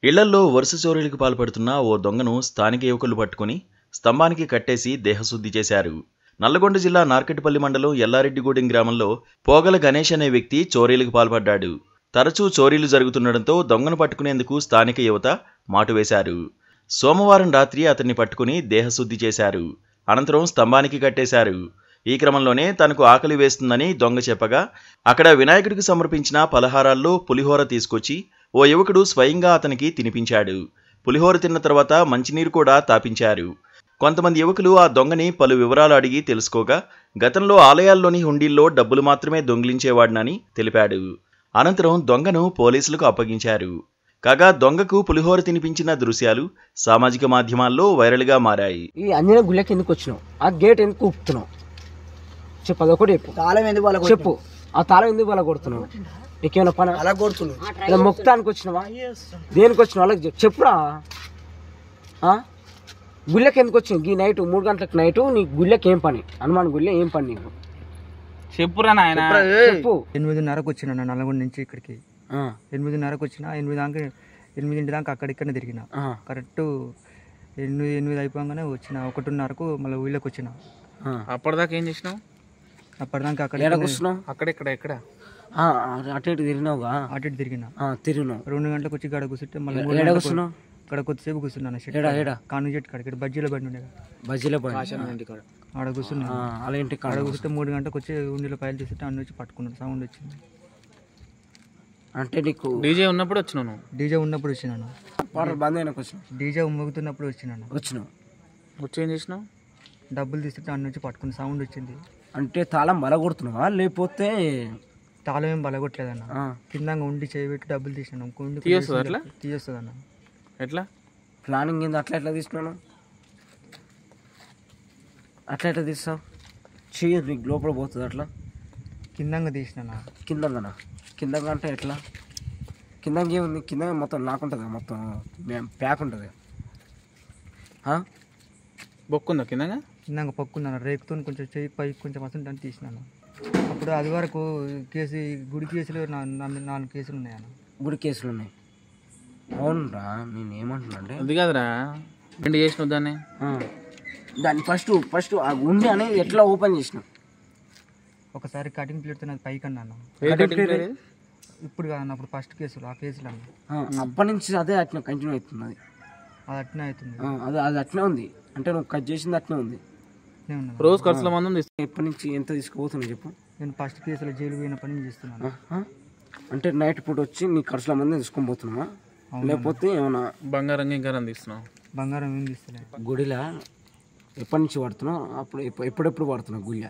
ఇళ్లల్లో వరుస చోరీలకు పాల్పడుతున్న ఓ దొంగను స్థానిక యువకులు పట్టుకుని స్తంభానికి కట్టేసి దేహశుద్ధి చేశారు. నల్లగొండ జిల్లా నార్కెట్పల్లి మండలం ఎల్లారెడ్డిగూడెం గ్రామంలో పోగల గణేష్ అనే వ్యక్తి చోరీలకు పాల్పడ్డాడు. తరచూ చోరీలు జరుగుతుండటంతో దొంగను పట్టుకునేందుకు స్థానిక యువత మాటు వేశారు. సోమవారం రాత్రి అతన్ని పట్టుకుని దేహశుద్ధి చేశారు. అనంతరం స్తంభానికి కట్టేశారు. ఈ క్రమంలోనే తనకు ఆకలి వేస్తుందని దొంగ చెప్పగా అక్కడ వినాయకుడికి సమర్పించిన పలహారాల్లో పులిహోర తీసుకొచ్చి ఓ యువకుడు స్వయంగా అతనికి తినిపించాడు. పులిహోర తిన్న తర్వాత మంచినీరు కూడా తాపించారు. కొంతమంది యువకులు ఆ దొంగని పలు వివరాలు అడిగి తెలుసుకోగా గతంలో ఆలయాల్లోని హుండీల్లో డబ్బులు మాత్రమే దొంగిలించేవాడినని తెలిపాడు. అనంతరం దొంగను పోలీసులకు అప్పగించారు. కాగా దొంగకు పులిహోర తినిపించిన దృశ్యాలు సామాజిక మాధ్యమాల్లో వైరల్గా మారాయి. ఈ అంజన గుళ్ళకి ఎందుకు వచ్చినావు? ఆ గేట్ ఎందుకు ఊపుతున్నావు? చెప్పు, అదొకటి చెప్పు. తాళం ఎందుకు వాళ్ళ చెప్పు. ఆ తాళం ఎందుకు వాళ్ళ కొడుతున్నావు? నీకేమైనా పని అలా కొడుతున్నావు? మొక్తానికి వచ్చినావా? దేనికి వచ్చినావు? వాళ్ళకి చెప్పురా. గుళ్ళకి ఎందుకు వచ్చినావు? ఈ నైట్ 3 గంటలకు నైటు నీ గుళ్ళకి ఏం పని? హనుమాన్ గుళ్ళ ఏం పని నీకు? చెప్పురా నాయన. చెప్పు. 8:30కు వచ్చిన నల్లగొండ నుంచి ఇక్కడికి. 8:30కు వచ్చిన 8 దాకా అక్కడిక్కడనే తిరిగిన. కరెక్ట్ 8 అయిపోగానే వచ్చిన. 1:30కు మళ్ళీ ఊళ్ళోకి వచ్చిన. అప్పటిదాకా ఏం చేసినావు? అప్పటిదాకా అక్కడ అటు ఇటు తిరిగినావుగా? అటు ఇటు తిరిగిన. తిరిగినావు. 2 గంటలకు వచ్చి గడ కూర్చుంటే మళ్ళీ ఇక్కడ కొద్దిసేపు కూర్చున్నాను. కాను చెట్టు కాడ ఇక్కడ బజ్జీలో బండి ఉండే. బజ్జీలో బండి ఆడ కూర్చున్నా. అలా ఇంటి ఆడ కూర్చుంటే 3 గంటలకు వచ్చి ఉండిలో పైలు తీస్తుంటే అన్ని వచ్చి పట్టుకున్నాడు. సౌండ్ వచ్చింది. అంటే నీకు డీజే ఉన్నప్పుడు వచ్చినాను? డీజే ఉన్నప్పుడు వచ్చినాను. బంద్ అయినాక వచ్చిన. డీజే మోగుతున్నప్పుడు వచ్చినాను. వచ్చి ఏం చేసినావు? డబ్బులు తీస్తుంటే అన్ని వచ్చి పట్టుకుని సౌండ్ వచ్చింది. అంటే తాళం బలగొడుతున్నావా లేకపోతే? తాళం ఏం బలగొట్టలేదన్న. కింద ఉండి చేయబెట్టి డబ్బులు తీసినాను. తీయొస్తుంది అన్న. ఎట్లా ప్లానింగ్ ఏంది? అట్లా తీసినాను? అట్లా తీస్తావు? చెయ్యి నీకు లోపల పోతుంది. అట్లా కిందంగా తీసినా. కిందంగా అంటే ఎట్లా? కిందంగా ఏముంది? కింద మొత్తం నాకుంటుంది, మొత్తం ప్యాక్ ఉంటుంది. బొక్కుందా? కిందంగా పక్కున్నాను. రేకుతో కొంచెం చెయ్యి పై కొంచెం అసలు తీసినాను. అప్పుడు అది వరకు కేసు గుడి కేసులు 4 కేసులు ఉన్నాయన్న. గుడి కేసులు ఉన్నాయి? అవునరా. నేను ఏమంటున్నా అంటే అది కాదురా, రెండు చేసినావు దాన్ని ఫస్ట్ ఆ గుండె అనేది ఎట్లా ఓపెన్ చేసినావు? ఒకసారి కటింగ్ ప్లేట్తో నాకు పైకి అన్నాను. ఇప్పుడు కాదన్న, అప్పుడు ఫస్ట్ కేసులు ఆ కేసులు అన్న. అప్పటి నుంచి అదే అట్లా కంటిన్యూ అవుతుంది. అది అట్నే అవుతుంది. అది అట్నే ఉంది. అంటే నువ్వు కట్ చేసింది అట్నే ఉంది. రోజు ఖర్చుల మంది ఎప్పటి నుంచి ఎంత తీసుకుపోతున్నావు చెప్పు? నేను ఫస్ట్ కేసులో జైలు పోయిన పని చేస్తున్నాను. అంటే నైట్ పూట వచ్చి నీ ఖర్చుల మంది తీసుకొని పోతున్నావా? లేకపోతే ఏమన్నా బంగారం తీస్తున్నావు? బంగారం ఏం తీస్తున్నా. గుడిలా ఎప్పటి నుంచి పడుతున్నావు? అప్పుడు ఎప్పుడెప్పుడు పడుతున్నావు? గుళ్ళ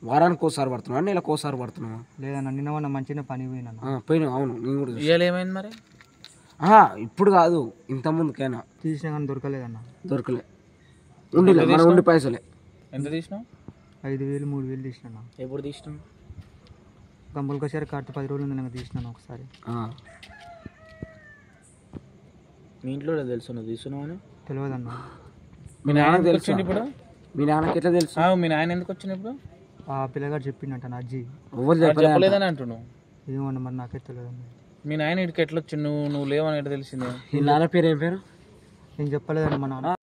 వారానికి ఒకసారి పడుతున్నావా? నెలకు ఒకసారి పడుతున్నావా? లేదన్నా, నిన్న మంచిగా పని పోయినా. అవును, నేను కూడా ఏమైంది మరి? ఇప్పుడు కాదు, ఇంత ముందుకైనా తీసినా కానీ దొరకలేదన్న. దొరకలే. ఉండిలే, మన ఉండి పైసలే. ఎంత తీసినావు? 5,000 3,000 తీసినా. ఎప్పుడు తీసినావు? కంపల్కసారి కార్డు 10 రోజులు ఉంది తీసినాను ఒకసారి. మీ ఇంట్లో తెలుసు నువ్వు తీసుకున్నావు అని? తెలియదన్న. మీ నాన్నకి తెలుసు? ఇప్పుడు మీ నాన్నకి ఎట్లా తెలుసు? మీ నాయన ఎందుకు వచ్చింది ఇప్పుడు? ఆ పిల్లగాడు చెప్పిండంట నా అజ్జి. ఎవరు చెప్పలేదని అంటున్నావు? ఏమన్నా మరి నాకే తెలియదన్న. మీ నాయన ఇక్కడికి ఎట్లా వచ్చి నువ్వు లేవని ఎట్లా తెలిసిందే? మీ నాన్న పేరు ఏం పేరు? నేను చెప్పలేదన్న. మా నాన్న